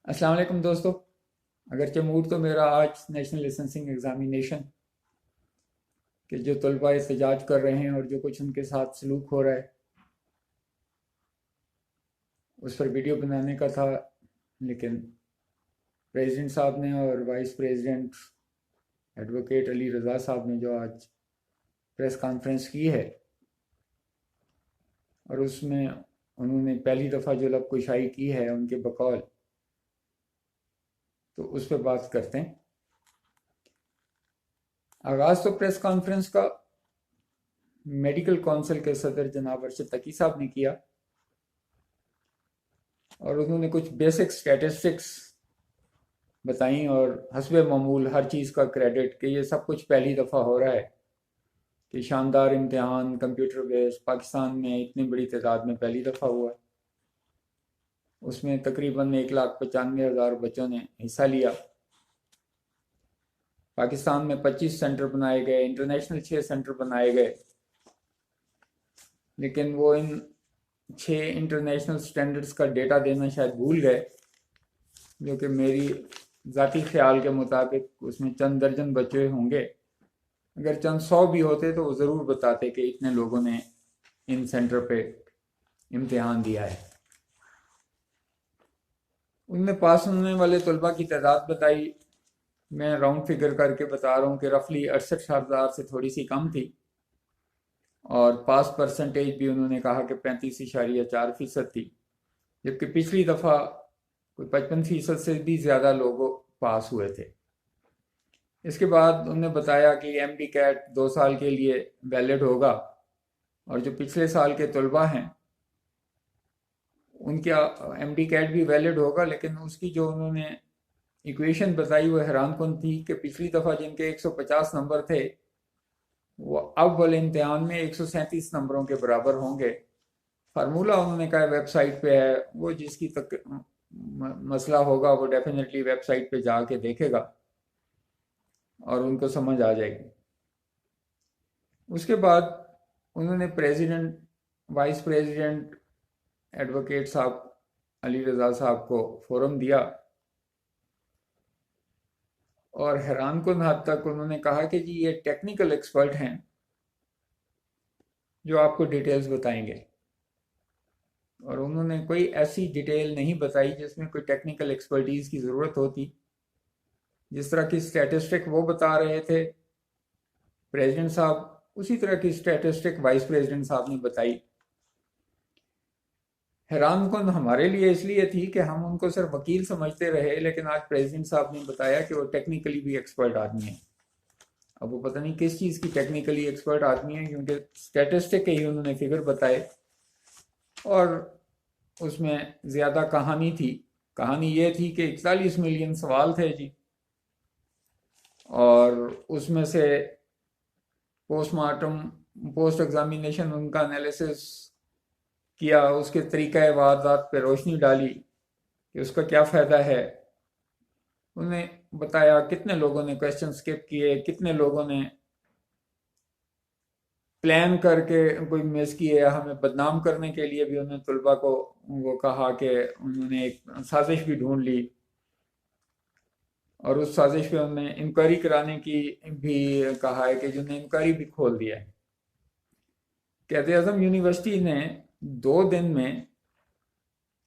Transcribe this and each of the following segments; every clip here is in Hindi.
अस्सलाम वालेकुम दोस्तों। अगरचे मूड तो मेरा आज नेशनल लाइसेंसिंग एग्ज़ामिनेशन के जो तलबा एहतजाज कर रहे हैं और जो कुछ उनके साथ सलूक हो रहा है उस पर वीडियो बनाने का था, लेकिन प्रेसिडेंट साहब ने और vice president advocate Ali Raza साहब ने जो आज प्रेस कॉन्फ्रेंस की है और उसमें उन्होंने पहली दफ़ा जो लब कुशाई की है उनके बकौल, तो उस पर बात करते हैं। आगाज़ तो प्रेस कॉन्फ्रेंस का मेडिकल काउंसिल के सदर जनाब अरशद तकी साहब ने किया और उन्होंने कुछ बेसिक स्टैटिस्टिक्स बताई और हस्बे मामूल हर चीज़ का क्रेडिट कि ये सब कुछ पहली दफ़ा हो रहा है कि शानदार इम्तिहान कंप्यूटर बेस्ड पाकिस्तान में इतनी बड़ी तादाद में पहली दफ़ा हुआ। उसमें तकरीबन 1,95,000 बच्चों ने हिस्सा लिया। पाकिस्तान में 25 सेंटर बनाए गए, इंटरनेशनल 6 सेंटर बनाए गए, लेकिन वो इन 6 इंटरनेशनल स्टैंडर्ड्स का डेटा देना शायद भूल गए, जो कि मेरी ज़ाती ख्याल के मुताबिक उसमें चंद दर्जन बच्चे होंगे। अगर चंद 100 भी होते तो वो ज़रूर बताते कि इतने लोगों ने इन सेंटर पे इम्तिहान दिया है। उनमें पास होने वाले तलबा की तादाद बताई। मैं राउंड फिगर करके बता रहा हूँ कि रफली 68,000 से थोड़ी सी कम थी और पास परसेंटेज भी उन्होंने कहा कि 35.4% थी, जबकि पिछली दफ़ा कोई 55% से भी ज़्यादा लोग पास हुए थे। इसके बाद उन्होंने बताया कि एम डी कैट 2 साल के लिए वैलिड होगा और जो पिछले साल के तलबा हैं उनका एम डी कैट भी वैलिड होगा, लेकिन उसकी जो उन्होंने इक्वेशन बताई वो हैरान कन थी कि पिछली दफ़ा जिनके 150 नंबर थे वो अब वाले इम्तिहान में 137 नंबरों के बराबर होंगे। फार्मूला उन्होंने कहा वेबसाइट पे है, वो जिसकी तक मसला होगा वो डेफिनेटली वेबसाइट पे जाके देखेगा और उनको समझ आ जाएगी। उसके बाद उन्होंने प्रेसिडेंट, वाइस प्रेसिडेंट, एडवोकेट साहब अली रज़ा साहब को फोरम दिया और हैरान कुन हद तक उन्होंने कहा कि जी ये टेक्निकल एक्सपर्ट हैं जो आपको डिटेल्स बताएंगे, और उन्होंने कोई ऐसी डिटेल नहीं बताई जिसमें कोई टेक्निकल एक्सपर्टीज़ की ज़रूरत होती। जिस तरह की स्टैटिस्टिक वो बता रहे थे प्रेसिडेंट साहब, उसी तरह की स्टैटिस्टिक वाइस प्रेसिडेंट साहब ने बताई। हैरान कन हमारे लिए इसलिए थी कि हम उनको सिर्फ वकील समझते रहे, लेकिन आज प्रेसिडेंट साहब ने बताया कि वो टेक्निकली भी एक्सपर्ट आदमी है। अब वो पता नहीं किस चीज़ की टेक्निकली एक्सपर्ट आदमी है, क्योंकि स्टैटिस्टिक के ही उन्होंने फिगर बताए और उसमें ज़्यादा कहानी थी। कहानी ये थी कि 41 मिलियन सवाल थे जी, और उसमें से पोस्टमार्टम, पोस्ट एग्जामिनेशन उनका एनालिसिस किया, उसके तरीक़ा वारदात पे रोशनी डाली कि उसका क्या फ़ायदा है। उन्हें बताया कितने लोगों ने क्वेश्चन स्किप किए, कितने लोगों ने प्लान करके कोई मिस किए। हमें बदनाम करने के लिए भी उन्होंने तलबा को वो कहा कि उन्होंने एक साजिश भी ढूंढ ली और उस साजिश पे उन्होंने इंक्वायरी कराने की भी कहा है कि जिन्होंने इंक्वायरी भी खोल दिया है। कायद आज़म यूनिवर्सिटी ने 2 दिन में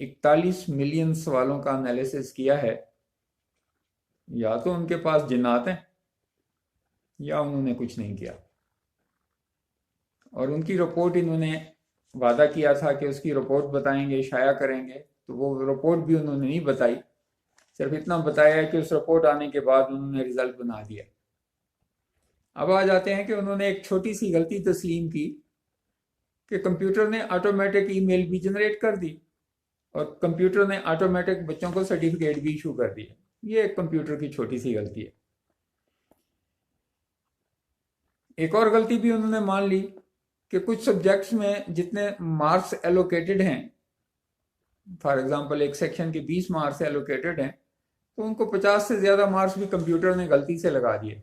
41 मिलियन सवालों का एनालिसिस किया है। या तो उनके पास जिन्नात हैं या उन्होंने कुछ नहीं किया। और उनकी रिपोर्ट इन्होंने वादा किया था कि उसकी रिपोर्ट बताएंगे, शाया करेंगे, तो वो रिपोर्ट भी उन्होंने नहीं बताई। सिर्फ इतना बताया कि उस रिपोर्ट आने के बाद उन्होंने रिजल्ट बना दिया। अब आ जाते हैं कि उन्होंने एक छोटी सी गलती तस्लीम की कि कंप्यूटर ने ऑटोमेटिक ईमेल भी जनरेट कर दी और कंप्यूटर ने ऑटोमेटिक बच्चों को सर्टिफिकेट भी इशू कर दिए। ये एक कंप्यूटर की छोटी सी गलती है। एक और गलती भी उन्होंने मान ली कि कुछ सब्जेक्ट्स में जितने मार्क्स एलोकेटेड हैं, फॉर एग्जांपल एक सेक्शन के 20 मार्क्स एलोकेटेड हैं, तो उनको 50 से ज़्यादा मार्क्स भी कंप्यूटर ने गलती से लगा दिए।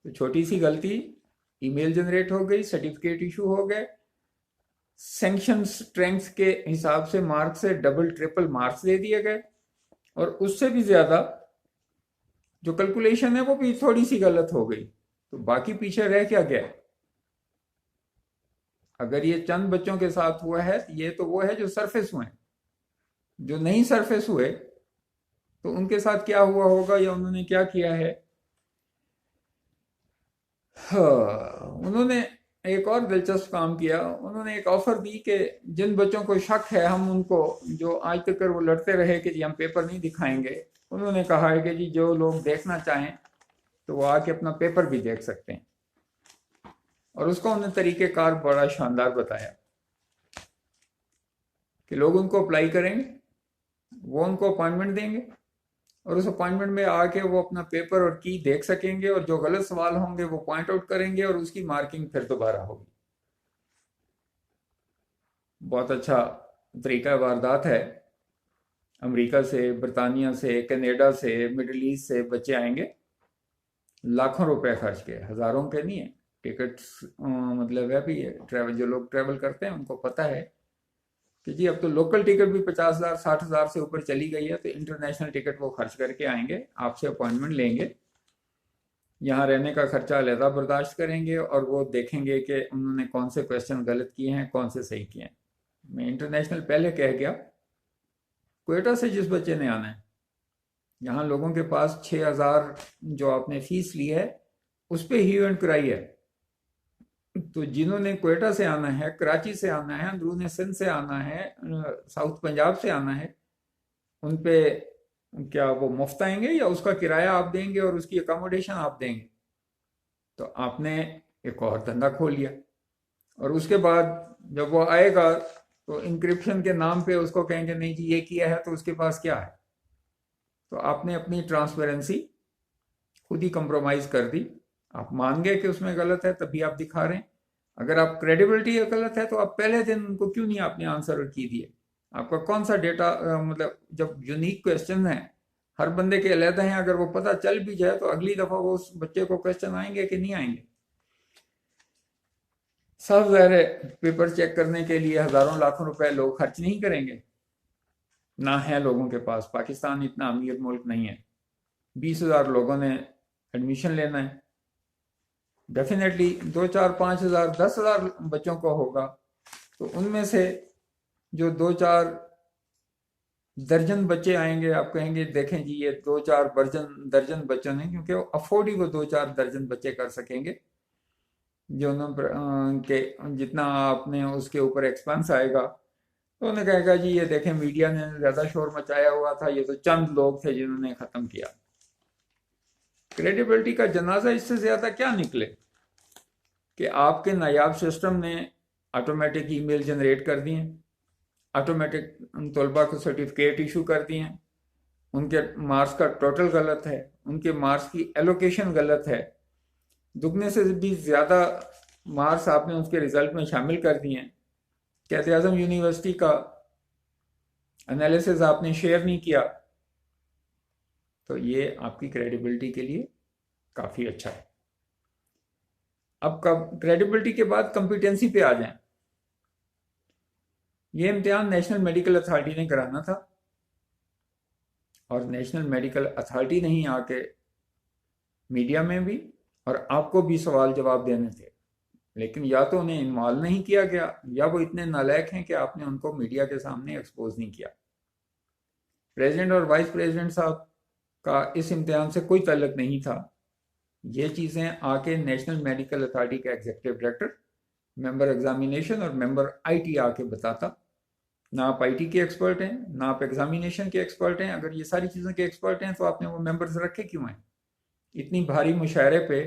तो छोटी सी गलती, ईमेल जनरेट हो गई, सर्टिफिकेट इशू हो गए, सैंक्शन स्ट्रेंथ के हिसाब से मार्क्स से डबल ट्रिपल मार्क्स दे दिए गए और उससे भी ज़्यादा जो कैलकुलेशन है वो भी थोड़ी सी गलत हो गई, तो बाकी पीछे रह क्या गया? अगर ये चंद बच्चों के साथ हुआ है, ये तो वो है जो सरफेस हुए हैं। जो नहीं सरफेस हुए तो उनके साथ क्या हुआ होगा या उन्होंने क्या किया है? हाँ, उन्होंने एक और दिलचस्प काम किया। उन्होंने एक ऑफर दी कि जिन बच्चों को शक है, हम उनको, जो आज तक वो लड़ते रहे कि जी हम पेपर नहीं दिखाएंगे, उन्होंने कहा है कि जी जो लोग देखना चाहें तो वो आके अपना पेपर भी देख सकते हैं। और उसका उन्होंने तरीक़ेकार बड़ा शानदार बताया कि लोग उनको अप्लाई करेंगे, वो उनको अपॉइंटमेंट देंगे और उस अपॉइंटमेंट में आके वो अपना पेपर और की देख सकेंगे, और जो गलत सवाल होंगे वो पॉइंट आउट करेंगे और उसकी मार्किंग फिर दोबारा होगी। बहुत अच्छा तरीका वारदात है। अमेरिका से, बरतानिया से, कनाडा से, मिडल ईस्ट से बच्चे आएंगे, लाखों रुपए खर्च के, हज़ारों के नहीं है। टिकट्स मतलब है भी, ट्रैवल, जो लोग ट्रैवल करते हैं उनको पता है कि जी अब तो लोकल टिकट भी 50,000 60,000 से ऊपर चली गई है, तो इंटरनेशनल टिकट वो खर्च करके आएंगे, आपसे अपॉइंटमेंट लेंगे, यहाँ रहने का खर्चा अलहदा बर्दाश्त करेंगे और वो देखेंगे कि उन्होंने कौन से क्वेश्चन गलत किए हैं, कौन से सही किए हैं। मैं इंटरनेशनल पहले कह गया, क्वेटा से जिस बच्चे ने आना है, यहाँ लोगों के पास 6,000 जो आपने फीस ली है उस पर ही इवेंट कराई है। तो जिन्होंने क्वेटा से आना है, कराची से आना है, अंदरूनी सिंध से आना है, साउथ पंजाब से आना है, उन पे क्या वो मुफ्त आएंगे या उसका किराया आप देंगे और उसकी अकोमोडेशन आप देंगे? तो आपने एक और धंधा खोल लिया। और उसके बाद जब वो आएगा तो इंक्रिप्शन के नाम पे उसको कहेंगे नहीं जी ये किया है, तो उसके पास क्या है? तो आपने अपनी ट्रांसपेरेंसी खुद ही कंप्रोमाइज कर दी। आप मान गए कि उसमें गलत है, तभी आप दिखा रहे हैं। अगर आप क्रेडिबिलिटी गलत है तो आप पहले दिन उनको क्यों नहीं आपने आंसर की दिए? आपका कौन सा डेटा, मतलब जब यूनिक क्वेश्चन है, हर बंदे के अलग हैं, अगर वो पता चल भी जाए तो अगली दफा वो उस बच्चे को क्वेश्चन आएंगे कि नहीं आएंगे? सब ज़ाहिर है, पेपर चेक करने के लिए हजारों लाखों रुपए लोग खर्च नहीं करेंगे, ना है लोगों के पास। पाकिस्तान इतना अमीर मुल्क नहीं है। 20,000 लोगों ने एडमिशन लेना है, डेफिनेटली 2 4 5 हज़ार 10,000 बच्चों को होगा, तो उनमें से जो 2 4 दर्जन बच्चे आएंगे, आप कहेंगे देखें जी ये 2 4 दर्जन बच्चों ने, क्योंकि अफोर्ड ही वो 2 4 दर्जन बच्चे कर सकेंगे, जो के जितना आपने उसके ऊपर एक्सपेंस आएगा। तो उन्हें कहेगा जी ये देखें मीडिया ने ज़्यादा शोर मचाया हुआ था, ये तो चंद लोग थे जिन्होंने ख़त्म किया। क्रेडिबिलिटी का जनाजा इससे ज़्यादा क्या निकले कि आपके नायाब सिस्टम ने ऑटोमेटिक ईमेल जनरेट कर दिए, ऑटोमेटिक तलबा को सर्टिफिकेट इशू कर दिए हैं, उनके मार्क्स का टोटल गलत है, उनके मार्क्स की एलोकेशन गलत है, दुगने से भी ज़्यादा मार्क्स आपने उसके रिजल्ट में शामिल कर दिए हैं, कायद आज़म यूनिवर्सिटी का एनालिसिस आपने शेयर नहीं किया, तो ये आपकी क्रेडिबिलिटी के लिए काफ़ी अच्छा है। अब क्रेडिबिलिटी के बाद कॉम्पिटेंसी पे आ जाएं। ये इम्तिहान नेशनल मेडिकल अथॉरिटी ने कराना था, और नेशनल मेडिकल अथॉरिटी ने ही आके मीडिया में भी और आपको भी सवाल जवाब देने थे, लेकिन या तो उन्हें इन्वॉल्व नहीं किया गया, या वो इतने नालायक हैं कि आपने उनको मीडिया के सामने एक्सपोज नहीं किया। प्रेसिडेंट और वाइस प्रेसिडेंट साहब का इस इम्तिहान से कोई ताल्लुक नहीं था। ये चीज़ें आके नेशनल मेडिकल अथॉरिटी का एग्जीक्यूटिव डायरेक्टर, मेंबर एग्जामिनेशन और मेंबर आईटी आके बताता। ना आप आईटी के एक्सपर्ट हैं, ना आप एग्जामिनेशन के एक्सपर्ट हैं। अगर ये सारी चीज़ों के एक्सपर्ट हैं तो आपने वो मेंबर्स रखे क्यों हैं? इतनी भारी मुशायरे पे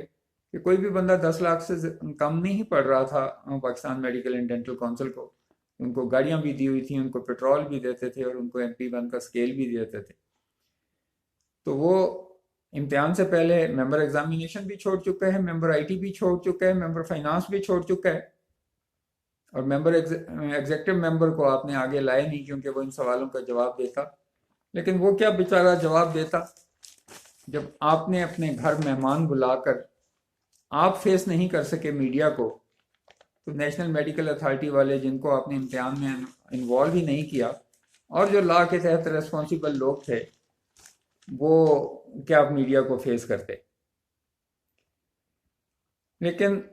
कि कोई भी बंदा 10 लाख से कम नहीं पड़ रहा था Pakistan medical and dental council को। उनको गाड़ियां भी दी हुई थी, उनको पेट्रोल भी देते थे, और उनको MP1 का स्केल भी देते थे। तो वो इम्तिहान से पहले मेंबर एग्जामिनेशन भी छोड़ चुका है, मेंबर आईटी भी छोड़ चुका है, मेंबर फाइनेंस भी छोड़ चुका है, और मेंबर एग्जेक्टिव मेंबर को आपने आगे लाया नहीं, क्योंकि वो इन सवालों का जवाब देता। लेकिन वो क्या बेचारा जवाब देता जब आपने अपने घर मेहमान बुलाकर आप फेस नहीं कर सके मीडिया को? तो नेशनल मेडिकल अथॉरिटी वाले, जिनको आपने इम्तिहान में इन्वॉल्व ही नहीं किया, और जो लॉ के तहत रेस्पॉन्सिबल लोग थे, वो क्या आप मीडिया को फेस करते। लेकिन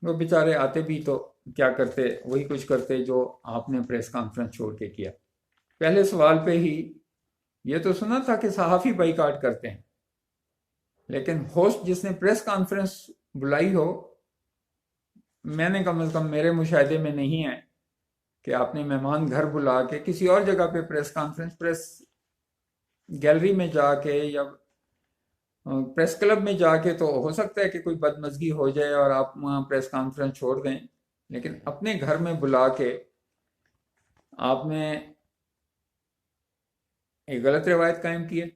वो बेचारे आते भी तो क्या करते, वही कुछ करते जो आपने प्रेस कॉन्फ्रेंस छोड़ के किया। पहले सवाल पे ही ये तो सुना था कि सहाफ़ी बाइकाट करते हैं, लेकिन होस्ट जिसने प्रेस कॉन्फ्रेंस बुलाई हो, मैंने कम से कम मेरे मुशाहिदे में नहीं है कि आपने मेहमान घर बुला के किसी और जगह पे प्रेस कॉन्फ्रेंस, प्रेस गैलरी में जाके या प्रेस क्लब में जाके तो हो सकता है कि कोई बदमज़गी हो जाए और आप वहाँ प्रेस कॉन्फ्रेंस छोड़ दें, लेकिन अपने घर में बुला के आपने एक गलत रवायत कायम की है।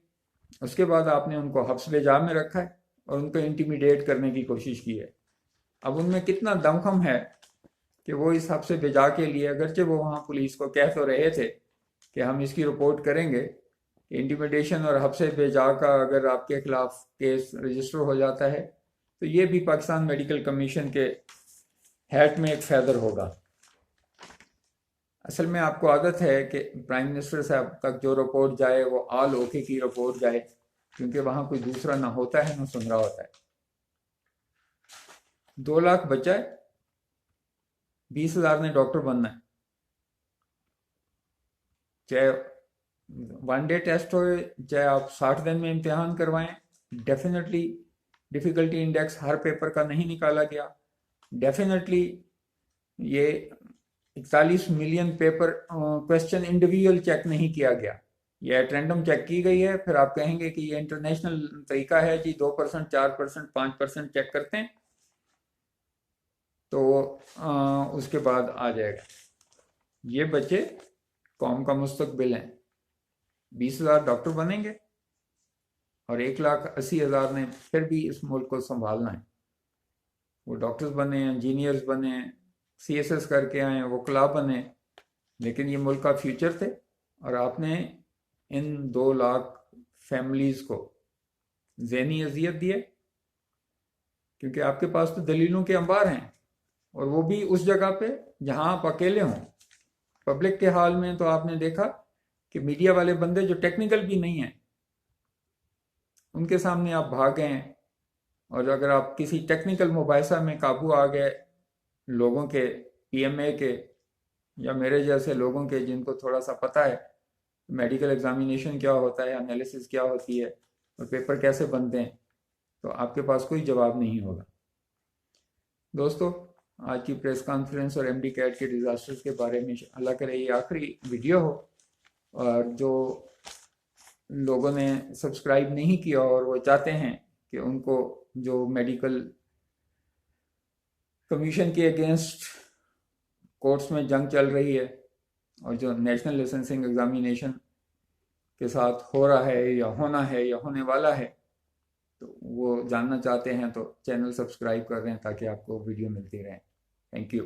उसके बाद आपने उनको हब्स बेजा में रखा है और उनको इंटिमिडेट करने की कोशिश की है। अब उनमें कितना दमखम है कि वो इस हब्स बेजा के लिए, अगरचे वो वहाँ पुलिस को कह तो रहे थे कि हम इसकी रिपोर्ट करेंगे, इंटिमिडेशन और हब्स बेजा का अगर आपके खिलाफ केस रजिस्टर हो जाता है तो ये भी पाकिस्तान मेडिकल कमीशन के हैट में एक फैदर होगा। असल में आपको आदत है कि प्राइम मिनिस्टर साहब तक जो रिपोर्ट जाए वो ऑल ओके की रिपोर्ट जाए, क्योंकि वहाँ कोई दूसरा ना होता है ना सुन रहा होता है। 2 लाख बचा है, 20,000 ने डॉक्टर बनना है। चाहे 1 डे टेस्ट हो, चाहे आप 60 दिन में इम्तिहान करवाएं, डेफिनेटली डिफ़िकल्टी इंडेक्स हर पेपर का नहीं निकाला गया। डेफिनेटली ये 41 million paper question individual check नहीं किया गया, ये एट रैंडम चेक की गई है। फिर आप कहेंगे कि ये इंटरनेशनल तरीका है जी, 2%, 4%, 5% चेक करते हैं तो उसके बाद आ जाएगा। ये बच्चे कौम का मुस्तकबिल हैं। 20,000 डॉक्टर बनेंगे और 1,80,000 ने फिर भी इस मुल्क को संभालना है। वो डॉक्टर्स बने, इंजीनियर्स बने, CSS करके आए, वकला बने, लेकिन ये मुल्क का फ्यूचर थे और आपने इन 2 लाख फैमिलीज़ को ज़हनी अजियत दिए, क्योंकि आपके पास तो दलीलों के अंबार हैं और वो भी उस जगह पे जहां आप अकेले हों। पब्लिक के हाल में तो आपने देखा कि मीडिया वाले बंदे जो टेक्निकल भी नहीं हैं उनके सामने आप भाग गए हैं, और अगर आप किसी टेक्निकल मुबाहिसा में काबू आ गए लोगों के, PMA के या मेरे जैसे लोगों के जिनको थोड़ा सा पता है मेडिकल एग्जामिनेशन क्या होता है, एनालिसिस क्या होती है और पेपर कैसे बनते हैं, तो आपके पास कोई जवाब नहीं होगा। दोस्तों, आज की प्रेस कॉन्फ्रेंस और MD कैट के डिज़ास्टर्स के बारे में अल्लाह करे ये आखिरी वीडियो हो, और जो लोगों ने सब्सक्राइब नहीं किया और वो चाहते हैं कि उनको जो मेडिकल कमीशन के अगेंस्ट कोर्ट्स में जंग चल रही है और जो नेशनल लाइसेंसिंग एग्जामिनेशन के साथ हो रहा है या होना है या होने वाला है, तो वो जानना चाहते हैं तो चैनल सब्सक्राइब कर रहे हैं ताकि आपको वीडियो मिलती रहे। Thank you.